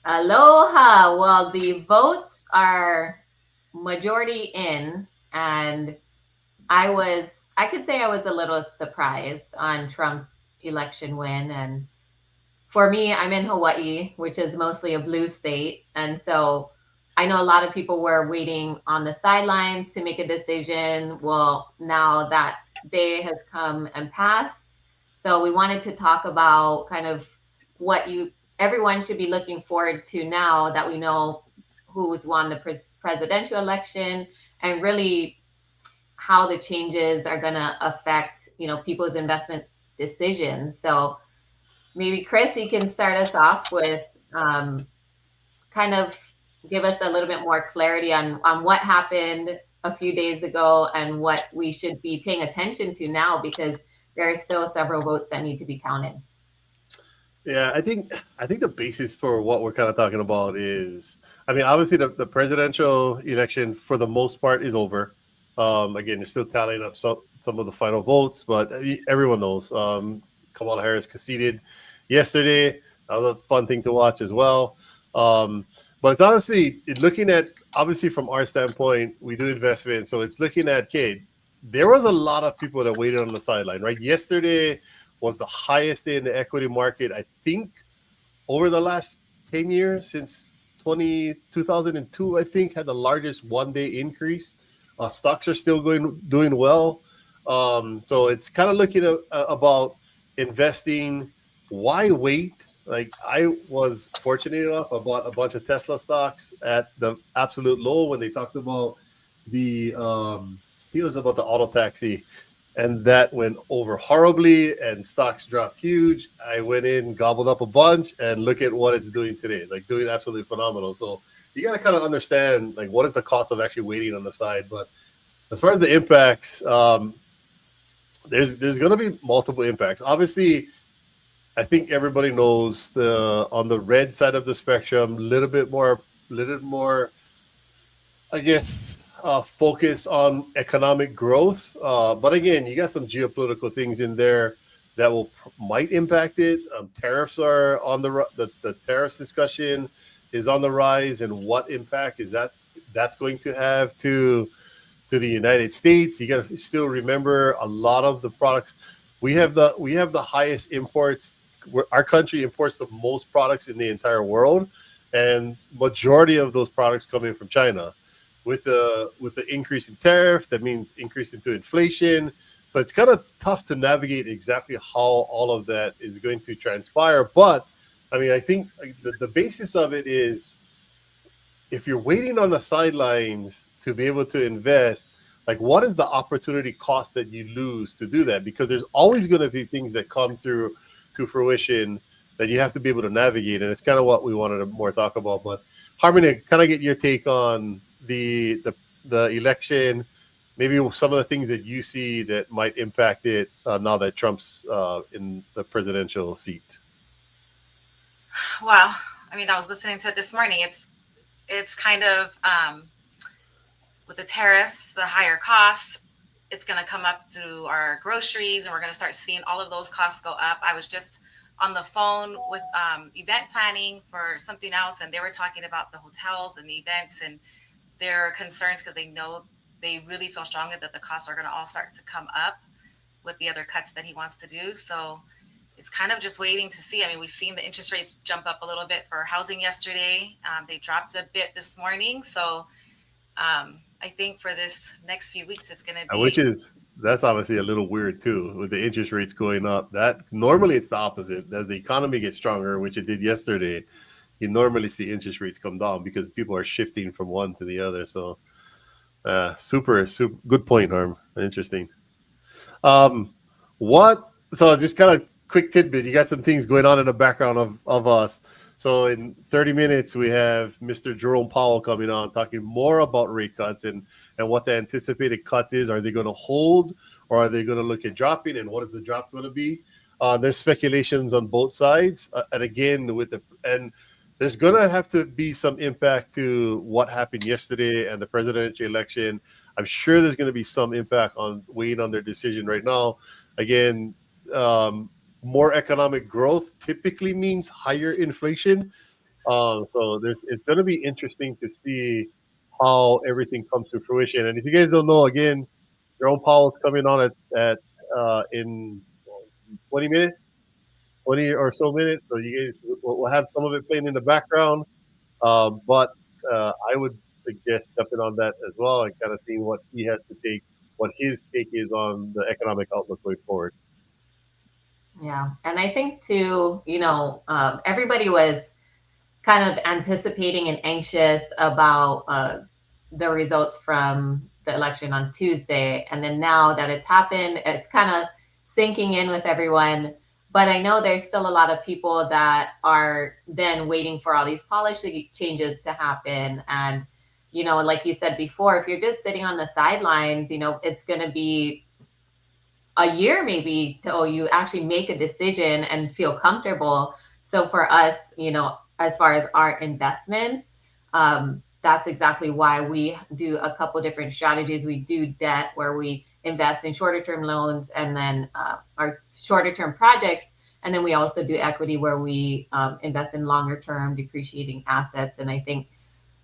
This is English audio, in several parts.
Aloha. Well, the votes are majority in, and I was, I could say I was a little surprised on Trump's election win. And for me, I'm in Hawaii, which is mostly a blue state. And so I know a lot of people were waiting on the sidelines to make a decision. Well, now that day has come and passed. So we wanted to talk about kind of what everyone should be looking forward to now that we know who's won the presidential election, and really how the changes are going to affect, people's investment decisions. So maybe Chris, you can start us off with um, kind of give us a little bit more clarity on what happened a few days ago and what we should be paying attention to now, because there are still several votes that need to be counted. Yeah, I think the basis for what we're kind of talking about is, I mean, obviously the presidential election for the most part is over. Again, they're still tallying up some of the final votes, but everyone knows Kamala Harris conceded yesterday. That was a fun thing to watch as well. Um, but it's honestly looking at, obviously from our standpoint, we do investment, so it's looking at, okay, there was a lot of people that waited on the sideline, right? Yesterday was the highest day in the equity market, I think, over the last 10 years since 2002, I think, had the largest one day increase. Stocks are still doing well. So it's kind of looking about investing. Why wait? Like, I was fortunate enough, I bought a bunch of Tesla stocks at the absolute low when they talked about I think it was about the auto taxi, and that went over horribly and stocks dropped huge. I went in, gobbled up a bunch, and look at what it's doing today. It's like doing absolutely phenomenal. So you got to kind of understand, like, what is the cost of actually waiting on the side. But as far as the impacts, there's going to be multiple impacts. Obviously, I think everybody knows the on the red side of the spectrum, little bit more, I guess, focus on economic growth. But again, you got some geopolitical things in there that might impact it. Tariffs are on the tariffs discussion is on the rise, and what impact is that's going to have to the United States? You got to still remember a lot of the products we have the highest imports. Our country imports the most products in the entire world, and majority of those products come in from China. With the increase in tariff, that means increase into inflation. So it's kind of tough to navigate exactly how all of that is going to transpire. But I mean, I think the basis of it is, if you're waiting on the sidelines to be able to invest, like, what is the opportunity cost that you lose to do that? Because there's always going to be things that come through to fruition that you have to be able to navigate, and it's kind of what we wanted to more talk about. But Harmony, kind of get your take on the election, maybe some of the things that you see that might impact it now that Trump's in the presidential seat. Well, I mean, I was listening to it this morning. It's kind of with the tariffs, the higher costs, it's going to come up to our groceries, and we're going to start seeing all of those costs go up. I was just on the phone with event planning for something else, and they were talking about the hotels and the events and their concerns because they really feel strongly that the costs are going to all start to come up with the other cuts that he wants to do. So it's kind of just waiting to see. I mean, we've seen the interest rates jump up a little bit for housing yesterday. They dropped a bit this morning. So I think for this next few weeks, it's going to Which be, is That's obviously a little weird too, with the interest rates going up. That normally it's the opposite. As the economy gets stronger, which it did yesterday, you normally see interest rates come down because people are shifting from one to the other. So, super good point, Harm. Interesting. Um, what? So just kind of quick tidbit. You got some things going on in the background of us. So in 30 minutes, we have Mr. Jerome Powell coming on, talking more about rate cuts and what the anticipated cuts is. Are they going to hold, or are they going to look at dropping? And what is the drop going to be? There's speculations on both sides, and again there's going to have to be some impact to what happened yesterday and the presidential election. I'm sure there's going to be some impact on waiting on their decision right now. Again, more economic growth typically means higher inflation. So it's going to be interesting to see how everything comes to fruition. And if you guys don't know, again, Jerome Powell's coming on at in 20 minutes, 20 or so minutes. So you guys will have some of it playing in the background. But I would suggest jumping on that as well and kind of seeing what he has to take, what his take is on the economic outlook going forward. Yeah. And I think too, everybody was kind of anticipating and anxious about the results from the election on Tuesday. And then now that it's happened, it's kind of sinking in with everyone. But I know there's still a lot of people that are then waiting for all these policy changes to happen. And, like you said before, if you're just sitting on the sidelines, it's going to be a year maybe till you actually make a decision and feel comfortable. So for us, as far as our investments, that's exactly why we do a couple different strategies. We do debt where we invest in shorter term loans and then our shorter term projects. And then we also do equity where we invest in longer term depreciating assets. And I think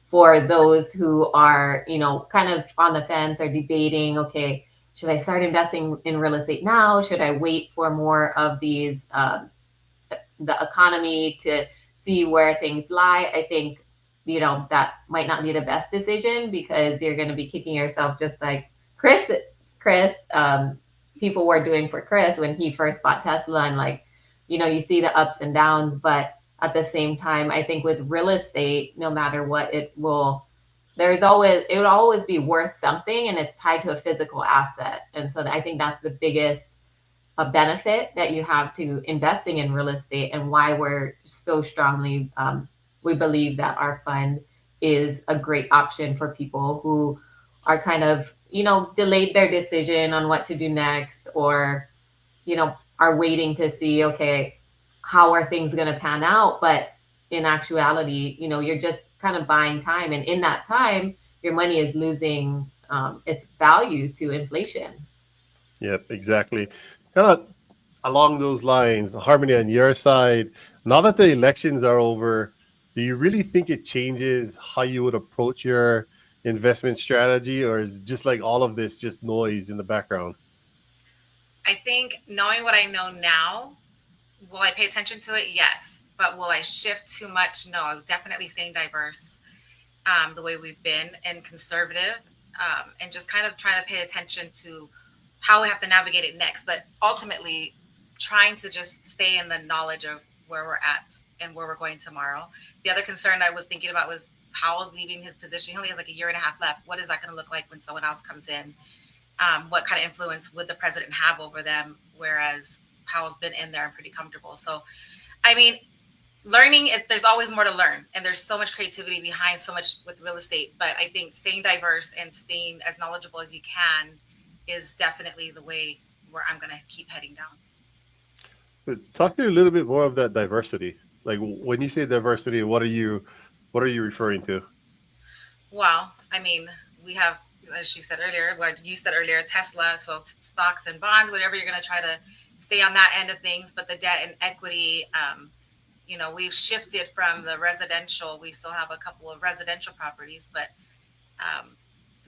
for those who are, kind of on the fence or debating, okay, should I start investing in real estate now? Should I wait for more of these, the economy to see where things lie? I think, that might not be the best decision because you're going to be kicking yourself just like Chris, people were doing for Chris when he first bought Tesla. And like, you see the ups and downs, but at the same time, I think with real estate, no matter what, it would always be worth something, and it's tied to a physical asset. And so I think that's the biggest benefit that you have to investing in real estate, and why we're so strongly, we believe that our fund is a great option for people who are kind of, delayed their decision on what to do next, or, are waiting to see, okay, how are things going to pan out? But in actuality, you're just kind of buying time. And in that time, your money is losing its value to inflation. Yep, exactly. Kind of along those lines, Harmony, on your side, now that the elections are over, do you really think it changes how you would approach your investment strategy, or is just like all of this just noise in the background? I think knowing what I know now, will I pay attention to it? Yes. But will I shift too much? No, I'm definitely staying diverse, the way we've been, and conservative, and just kind of trying to pay attention to how we have to navigate it next. But ultimately, trying to just stay in the knowledge of where we're at and where we're going tomorrow. The other concern I was thinking about was Powell's leaving his position. He only has like a year and a half left. What is that going to look like when someone else comes in? What kind of influence would the president have over them? Whereas Powell's been in there and pretty comfortable. So, I mean, there's always more to learn, and there's so much creativity behind so much with real estate. But I think staying diverse and staying as knowledgeable as you can is definitely the way where I'm going to keep heading down. So talk to me a little bit more of that diversity. Like when you say diversity, what are you referring to? Well, I mean, we have, as she said earlier, what you said earlier, Tesla, so stocks and bonds, whatever, you're going to try to stay on that end of things. But the debt and equity, we've shifted from the residential. We still have a couple of residential properties, but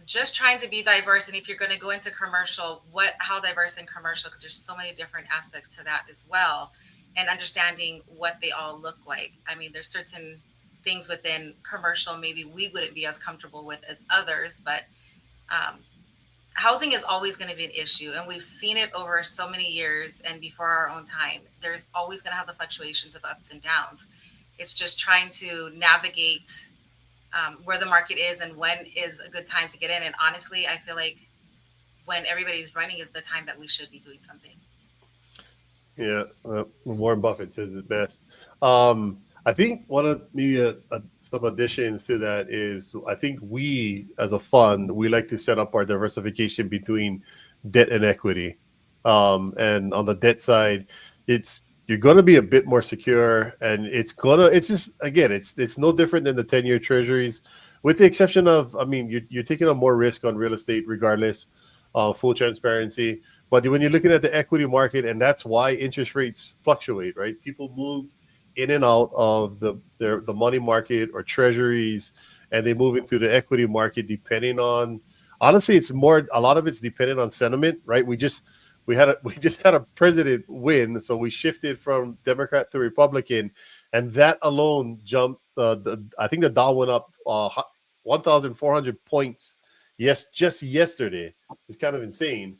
just trying to be diverse. And if you're going to go into commercial, how diverse in commercial? Because there's so many different aspects to that as well, and understanding what they all look like. I mean, there's certain things within commercial maybe we wouldn't be as comfortable with as others, but housing is always going to be an issue, and we've seen it over so many years and before our own time. There's always going to have the fluctuations of ups and downs. It's just trying to navigate where the market is and when is a good time to get in. And honestly, I feel like when everybody's running is the time that we should be doing something. Yeah, Warren Buffett says it best. I think one of maybe some additions to that is I think we as a fund we like to set up our diversification between debt and equity. And on the debt side, it's you're going to be a bit more secure, and it's just again it's no different than the 10-year treasuries, with the exception of I mean you're taking on more risk on real estate regardless, full transparency. But when you're looking at the equity market, and that's why interest rates fluctuate, right? People move in and out of the money market or treasuries, and they move into the equity market depending on. Honestly, it's more a lot of it's dependent on sentiment, right? We just had a president win, so we shifted from Democrat to Republican, and that alone jumped. I think the Dow went up 1,400 points. Yes, just yesterday. It's kind of insane.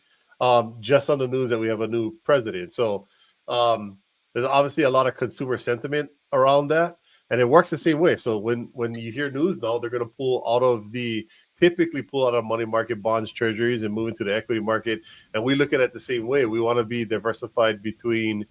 Just on the news that we have a new president. So um, there's obviously a lot of consumer sentiment around that, and it works the same way. So when you hear news now, they're going to typically pull out of money market bonds, treasuries, and move into the equity market. And we look at it the same way. We want to be diversified between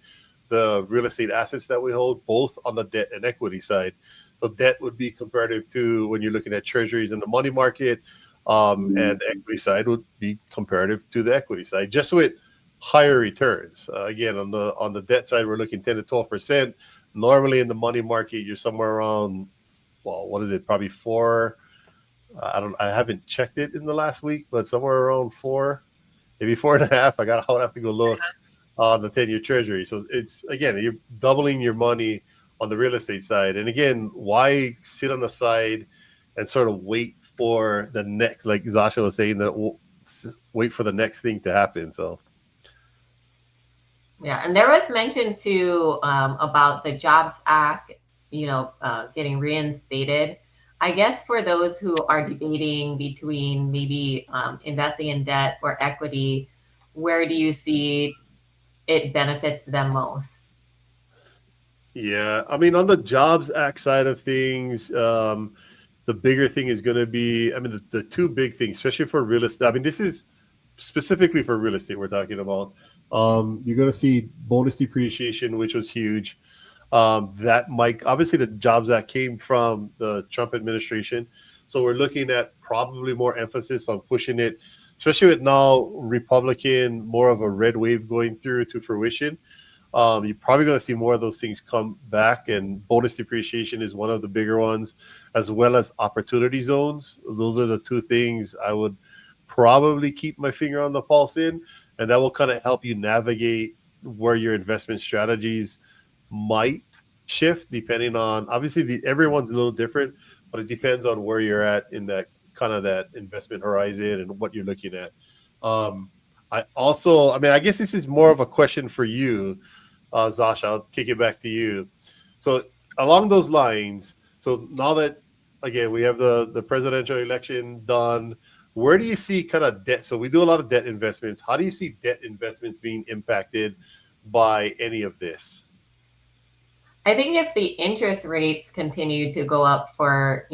the real estate assets that we hold, both on the debt and equity side. So debt would be comparative to when you're looking at treasuries in the money market, and the equity side would be comparative to the equity side, just with higher returns. Again, on the debt side, we're looking 10 to 12%. Normally in the money market, you're somewhere around, well, what is it? Probably four. I haven't checked it in the last week, but somewhere around four, maybe 4.5. I would have to go look on the 10-year treasury. So it's again, you're doubling your money on the real estate side. And again, why sit on the side and sort of wait for the next, like Zasha was saying, wait for the next thing to happen. So Yeah, and there was mention too about the Jobs Act, getting reinstated. I guess for those who are debating between maybe investing in debt or equity, where do you see it benefits them most? yeah, I mean, on the Jobs Act side of things, the bigger thing is going to be, I mean, the two big things, especially for real estate. I mean, this is specifically for real estate we're talking about. You're going to see bonus depreciation, which was huge. That might obviously the Jobs Act came from the Trump administration, so we're looking at probably more emphasis on pushing it, especially with now Republican more of a red wave going through to fruition. You're probably going to see more of those things come back, and bonus depreciation is one of the bigger ones, as well as opportunity zones. Those are the two things I would probably keep my finger on the pulse in, and that will kind of help you navigate where your investment strategies might shift depending on obviously everyone's a little different, but it depends on where you're at in that kind of that investment horizon and what you're looking at. Um, I mean, I guess this is more of a question for you, Zasha. I'll kick it back to you. So along those lines, so now that again we have the presidential election done, where do you see kind of debt? So we do a lot of debt investments. How do you see debt investments being impacted by any of this? I think if the interest rates continue to go up for,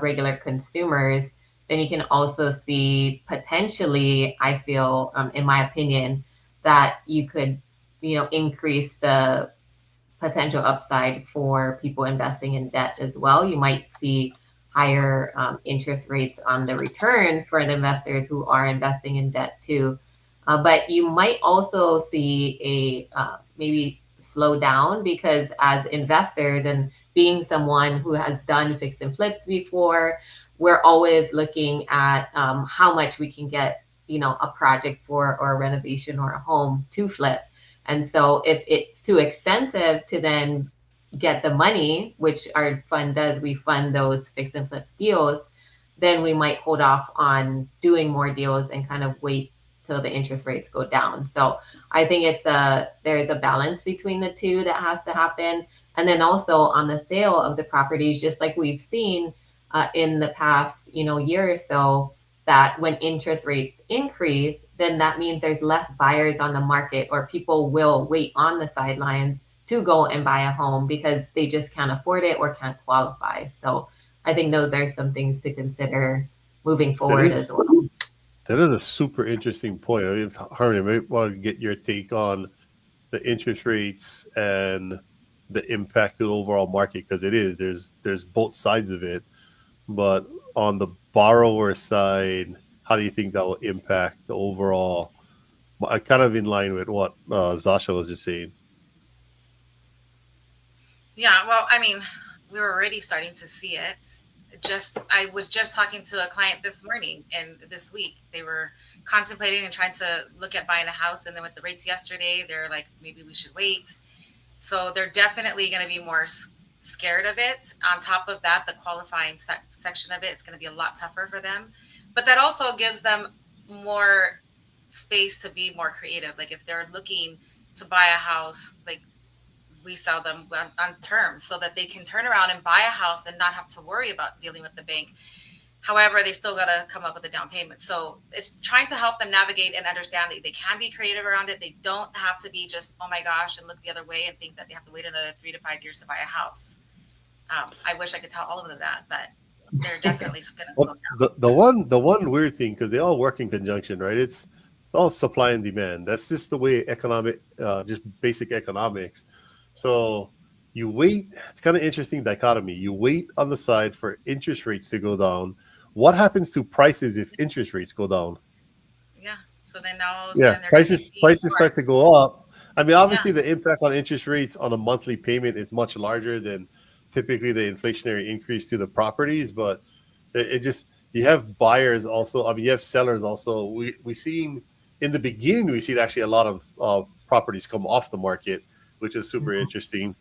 regular consumers, then you can also see potentially, I feel, in my opinion, that you could, increase the potential upside for people investing in debt as well. You might see higher interest rates on the returns for the investors who are investing in debt too. But you might also see a maybe slow down because as investors and being someone who has done fix and flips before, we're always looking at how much we can get, a project for or a renovation or a home to flip. And so if it's too expensive to then get the money, which our fund does, we fund those fix and flip deals, then we might hold off on doing more deals and kind of wait till the interest rates go down. So I think there's a balance between the two that has to happen. And then also on the sale of the properties, just like we've seen in the past, year or so, that when interest rates increase, then that means there's less buyers on the market or people will wait on the sidelines to go and buy a home because they just can't afford it or can't qualify. So I think those are some things to consider moving That forward as is well. that is a super interesting point. I mean, Harmony, I may want to get your take on the interest rates and the impact to the overall market because it is there's both sides of it. But on the borrower side, how do you think that will impact the overall? Kind of in line with what Zasha was just saying. Yeah, well, I mean, we were already starting to see it. I was just talking to a client this morning and this week. They were contemplating and trying to look at buying a house. And then with the rates yesterday, they're like, maybe we should wait. So they're definitely going to be more scared of it. On top of that, the qualifying section of it, it's going to be a lot tougher for them. But that also gives them more space to be more creative. Like if they're looking to buy a house, like we sell them on terms so that they can turn around and buy a house and not have to worry about dealing with the bank. However, they still got to come up with a down payment. So it's trying to help them navigate and understand that they can be creative around it. They don't have to be just, oh my gosh, and look the other way and think that they have to wait another 3 to 5 years to buy a house. I wish I could tell all of them that, but they're definitely going to slow Well, down. the one weird thing, because they all work in conjunction, right? It's all supply and demand. That's just the way just basic economics. So you wait. It's kind of interesting dichotomy. You wait on the side for interest rates to go down. What happens to prices if interest rates go down? Yeah. So then now all of a Yeah, sudden they're going to prices be prices more. start to go up. I mean, Yeah. obviously, the impact on interest rates on a monthly payment is much larger than typically the inflationary increase to the properties. But it just you have buyers also. I mean, you have sellers also. We seen in the beginning we seen actually a lot of properties come off the market, which is super interesting.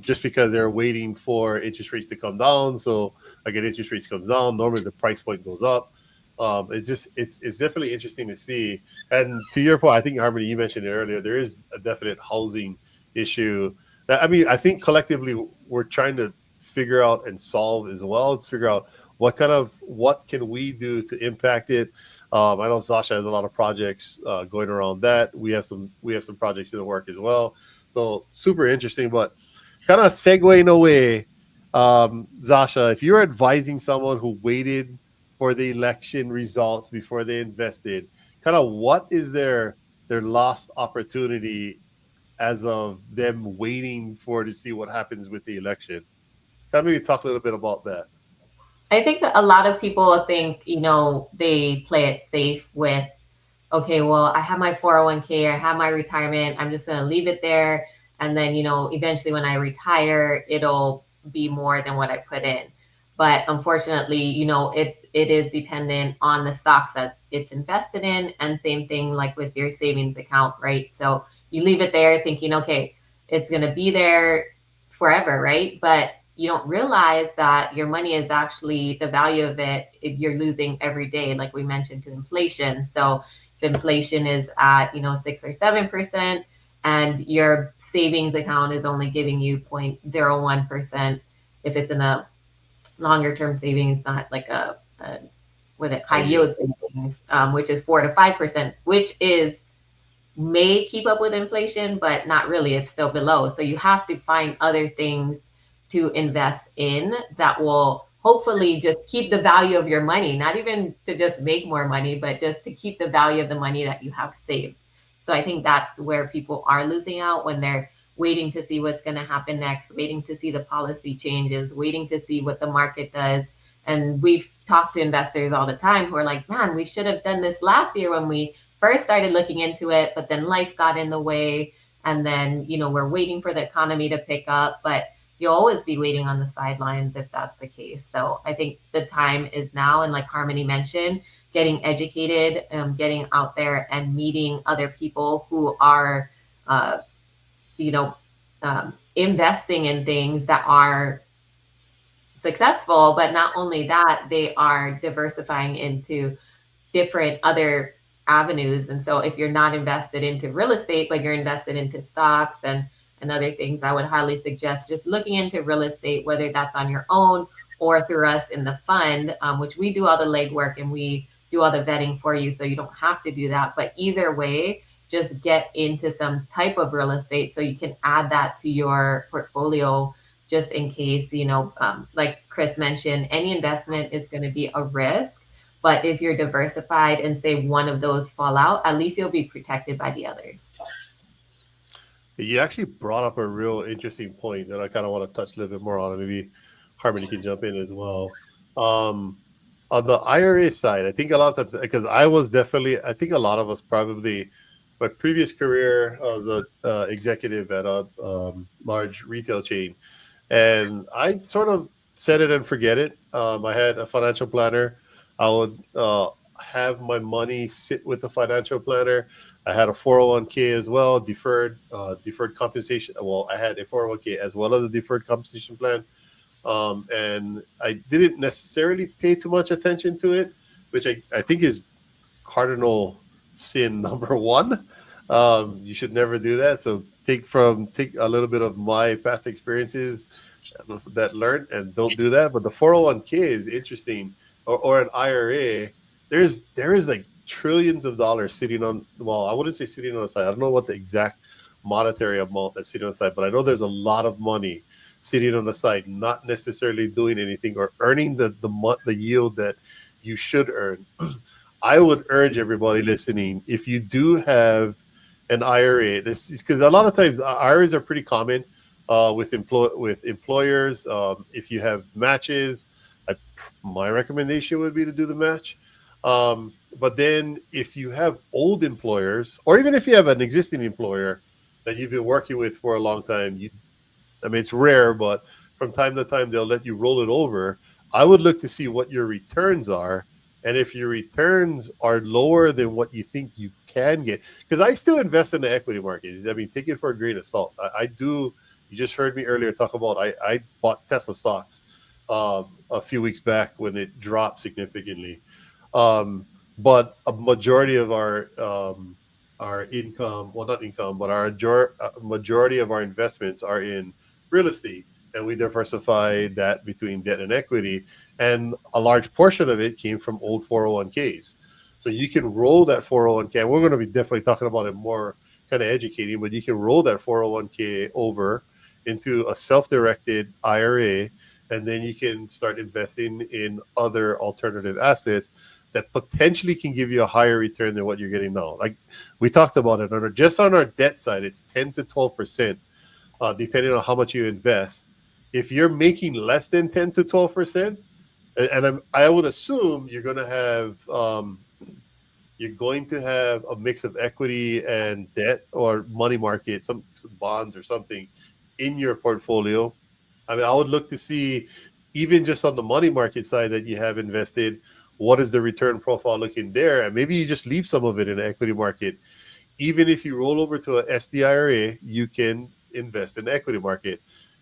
Just because they're waiting for interest rates to come down. So again, interest rates comes down, normally the price point goes up. It's definitely interesting to see. And to your point, I think Harmony, you mentioned it earlier. There is a definite housing issue. I mean, I think collectively we're trying to figure out and solve as well. To figure out what can we do to impact it. I know Sasha has a lot of projects going around that. We have some projects in the work as well. So super interesting. But kind of segueing away, Zasha, if you're advising someone who waited for the election results before they invested, kind of what is their lost opportunity as of them waiting for to see what happens with the election? Kind of maybe talk a little bit about that. I think that a lot of people think, they play it safe with, okay, well, I have my 401k, I have my retirement, I'm just going to leave it there. And then, eventually when I retire, it'll be more than what I put in. But unfortunately, it is dependent on the stocks that it's invested in. And same thing like with your savings account, right? So you leave it there thinking, okay, it's going to be there forever, right? But you don't realize that your money is actually the value of it, you're losing every day, like we mentioned, to inflation. So if inflation is at 6 or 7% and your savings account is only giving you 0.01%, if it's in a longer term savings, not like a with it High high yield. yield savings, which is 4 to 5%, which is may keep up with inflation, but not really. It's still below. So you have to find other things to invest in that will hopefully just keep the value of your money, not even to just make more money, but just to keep the value of the money that you have saved. So I think that's where people are losing out when they're waiting to see what's going to happen next, waiting to see the policy changes, waiting to see what the market does. And we've talked to investors all the time who are like, man, we should have done this last year when we first started looking into it, but then life got in the way. And then, we're waiting for the economy to pick up, but you'll always be waiting on the sidelines if that's the case. So I think the time is now. And like Harmony mentioned, getting educated, getting out there and meeting other people who are, you know, investing in things that are successful, but not only that, they are diversifying into different other avenues. And so if you're not invested into real estate, but you're invested into stocks and other things, I would highly suggest just looking into real estate, whether that's on your own or through us in the fund, which we do all the legwork and we do all the vetting for you. So you don't have to do that. But either way, just get into some type of real estate so you can add that to your portfolio just in case, like Chris mentioned, any investment is going to be a risk. But if you're diversified and say one of those fall out, at least you'll be protected by the others. You actually brought up a real interesting point that I kind of want to touch a little bit more on. And maybe Harmony can jump in as well. Um, on the IRA side, I think a lot of times, because I think a lot of us probably, my previous career, I was a executive at a large retail chain, and I sort of set it and forget it. I had a financial planner. I would have my money sit with the financial planner. I had a 401k as well, deferred compensation. Well, I had a 401k as well as a deferred compensation plan. And I didn't necessarily pay too much attention to it, which I think is cardinal sin number one. You should never do that. So take a little bit of my past experiences that learned and don't do that. But the 401k is interesting, or an IRA. There is like trillions of dollars sitting on. Well, I wouldn't say sitting on the side. I don't know what the exact monetary amount that's sitting on the side, but I know there's a lot of money sitting on the side, not necessarily doing anything or earning the yield that you should earn. I would urge everybody listening, if you do have an IRA, this is because a lot of times IRAs are pretty common with employers. If you have matches, I, my recommendation would be to do the match. But then if you have old employers, or even if you have an existing employer that you've been working with for a long time, I mean, it's rare, but from time to time they'll let you roll it over. I would look to see what your returns are, and if your returns are lower than what you think you can get, because I still invest in the equity market. I mean, take it for a grain of salt. I do. You just heard me earlier talk about I bought Tesla stocks a few weeks back when it dropped significantly. But a majority of our income, well, not income, but our majority of our investments are in real estate, and we diversify that between debt and equity. And a large portion of it came from old 401ks. So you can roll that 401k. And we're going to be definitely talking about it more, kind of educating, but you can roll that 401k over into a self-directed IRA, and then you can start investing in other alternative assets that potentially can give you a higher return than what you're getting now. Like we talked about it, just on our debt side, it's 10 to 12%, depending on how much you invest. If you're making less than 10 to 12%, and I would assume you're going to have a mix of equity and debt or money market, some bonds or something in your portfolio. I mean, I would look to see, even just on the money market side that you have invested, what is the return profile looking there? And maybe you just leave some of it in the equity market. Even if you roll over to a SDIRA, you can invest in the equity market.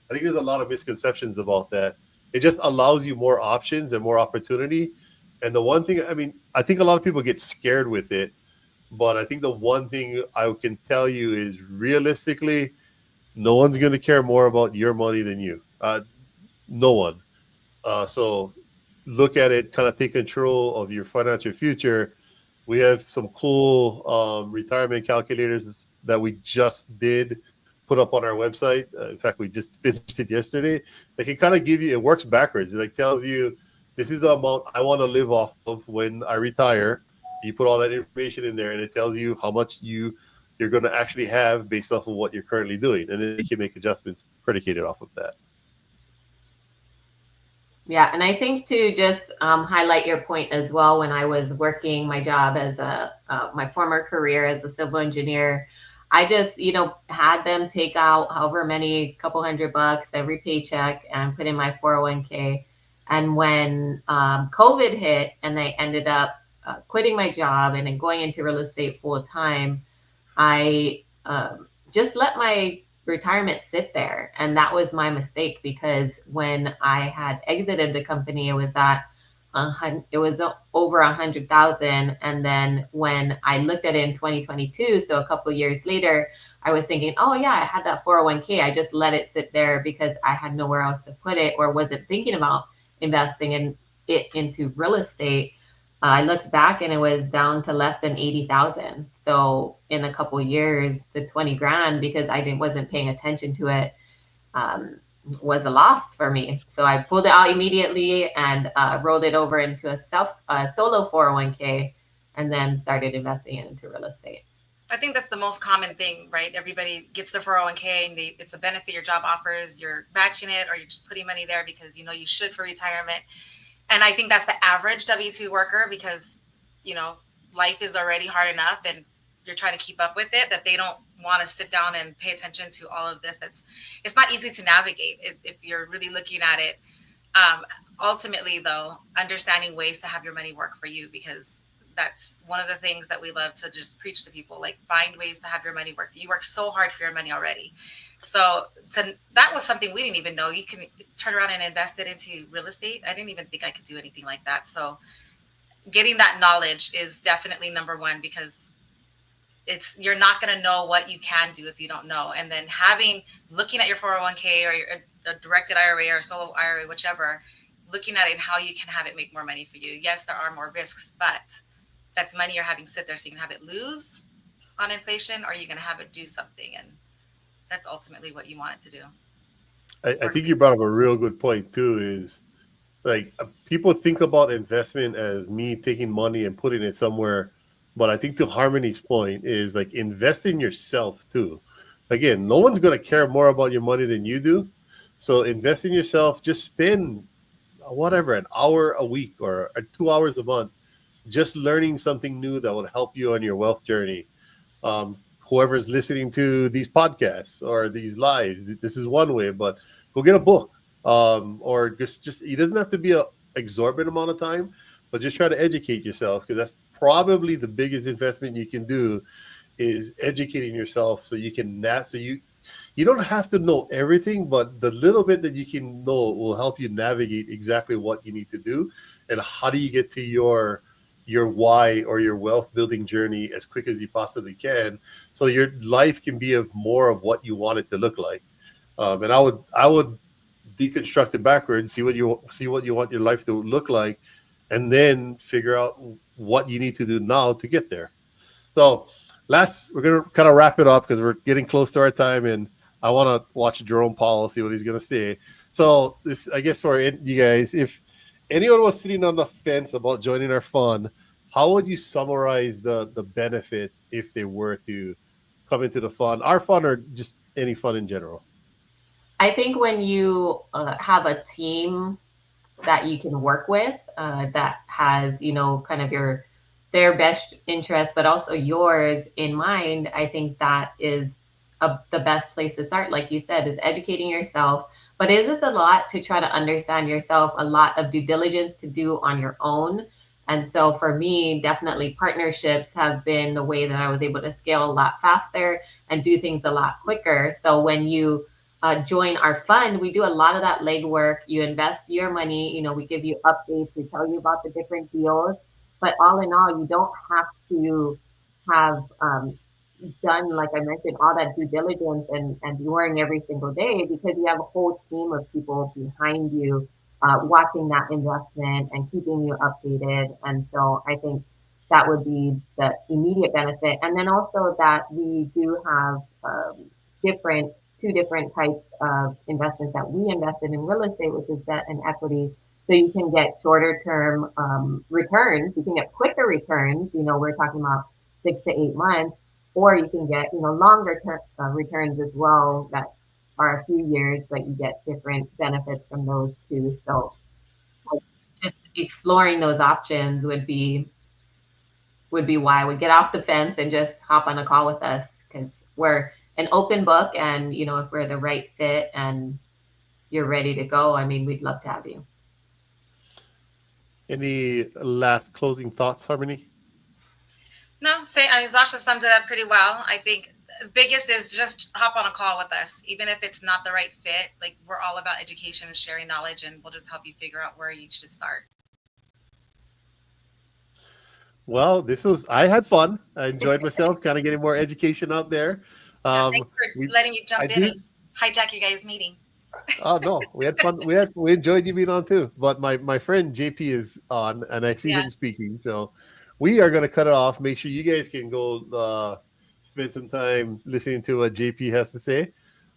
I think there's a lot of misconceptions about that. It just allows you more options and more opportunity. And the one thing, I mean, I think a lot of people get scared with it, but I think the one thing I can tell you is realistically, no one's going to care more about your money than you. No one. So look at it, kind of take control of your financial future. We have some cool retirement calculators that we just did put up on our website. In fact, we just finished it yesterday. They can kind of give you, it works backwards. It like tells you, this is the amount I want to live off of when I retire. You put all that information in there, and it tells you how much you're going to actually have based off of what you're currently doing. And then you can make adjustments predicated off of that. Yeah, and I think to just highlight your point as well, when I was working my job as my former career as a civil engineer, I just, had them take out however many, couple $100 every paycheck and put in my 401k. And when COVID hit and I ended up quitting my job and then going into real estate full time, I just let my retirement sit there. And that was my mistake, because when I had exited the company, it was over 100,000. And then when I looked at it in 2022, so a couple of years later, I was thinking, oh yeah, I had that 401k. I just let it sit there because I had nowhere else to put it, or wasn't thinking about investing into real estate. I looked back and it was down to less than 80,000. So in a couple of years, the 20 grand, because I wasn't paying attention to it, was a loss for me. So I pulled it out immediately and rolled it over into a solo 401k, and then started investing into real estate. I think that's the most common thing, right? Everybody gets their 401k and it's a benefit your job offers. You're matching it, or you're just putting money there because you should for retirement. And I think that's the average W-2 worker, because, life is already hard enough and you're trying to keep up with it, that they don't want to sit down and pay attention to all of this. It's not easy to navigate if you're really looking at it. Ultimately, though, understanding ways to have your money work for you, because that's one of the things that we love to just preach to people. Like, find ways to have your money work. You work so hard for your money already. So that was something we didn't even know. You can turn around and invest it into real estate. I didn't even think I could do anything like that. So getting that knowledge is definitely number one, because you're not going to know what you can do if you don't know. And then looking at your 401k or a directed IRA or solo IRA, whichever, looking at it and how you can have it make more money for you. Yes, there are more risks, but that's money you're having sit there, so you can have it lose on inflation, or you're going to have it do something. And that's ultimately what you want it to do. I think you brought up a real good point too, is like people think about investment as me taking money and putting it somewhere. But I think to Harmony's point is like invest in yourself too. Again, no one's going to care more about your money than you do. So invest in yourself. Just spend whatever, an hour a week or 2 hours a month, just learning something new that will help you on your wealth journey. Whoever's listening to these podcasts or these lives, this is one way, but go get a book. Or just it doesn't have to be a exorbitant amount of time, but just try to educate yourself, because that's probably the biggest investment you can do, is educating yourself so you can you don't have to know everything, but the little bit that you can know will help you navigate exactly what you need to do and how do you get to your why or your wealth building journey as quick as you possibly can, so your life can be of more of what you want it to look like. And I would deconstruct it backwards, see what you want your life to look like, and then figure out what you need to do now to get there. So we're going to kind of wrap it up because we're getting close to our time, and I want to watch Jerome Powell, see what he's going to say. So this, I guess, for you guys, if anyone was sitting on the fence about joining our fund, how would you summarize the benefits if they were to come into the fund, our fund, or just any fund in general? I think when you have a team that you can work with that has, kind of their best interest, but also yours in mind, I think that is the best place to start. Like you said, is educating yourself, but it is just a lot to try to understand yourself, a lot of due diligence to do on your own. And so for me, definitely partnerships have been the way that I was able to scale a lot faster and do things a lot quicker. So when you join our fund, we do a lot of that legwork. You invest your money, we give you updates, we tell you about the different deals. But all in all, you don't have to have done, like I mentioned, all that due diligence and worrying every single day, because you have a whole team of people behind you watching that investment and keeping you updated. And so I think that would be the immediate benefit. And then also that we do have two different types of investments that we invested in real estate, which is debt and equity. So you can get shorter term returns. You can get quicker returns. We're talking about 6 to 8 months, or you can get, longer term returns as well that are a few years, but you get different benefits from those too. So just exploring those options would be why I would get off the fence and just hop on a call with us, because we're an open book, and if we're the right fit and you're ready to go, I mean, we'd love to have you. Any last closing thoughts, Harmony? No, Zasha summed it up pretty well. I think the biggest is just hop on a call with us, even if it's not the right fit. Like, we're all about education and sharing knowledge, and we'll just help you figure out where you should start. Well, I had fun. I enjoyed myself, kind of getting more education out there. Thanks for letting me jump in and hijack you guys' meeting. Oh no, we had fun. We enjoyed you being on too. But my friend JP is on, and I see him speaking. So we are going to cut it off. Make sure you guys can go spend some time listening to what JP has to say.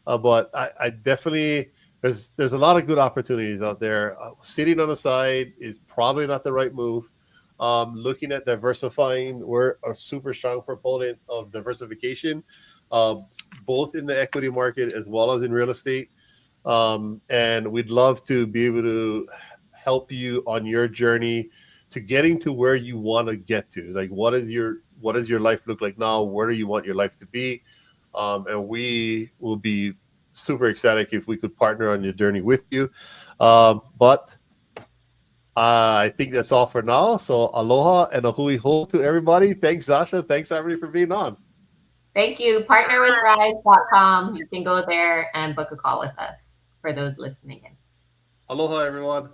But I definitely there's a lot of good opportunities out there. Sitting on the side is probably not the right move. Looking at diversifying, we're a super strong proponent of diversification, both in the equity market as well as in real estate. And we'd love to be able to help you on your journey to getting to where you want to get to. Like, what does your life look like now? Where do you want your life to be? And we will be super ecstatic if we could partner on your journey with you. But I think that's all for now. So aloha and a hui hou to everybody. Thanks, Zasha. Thanks, everybody, for being on. Thank you. Partnerwithrise.com. You can go there and book a call with us for those listening in. Aloha, everyone.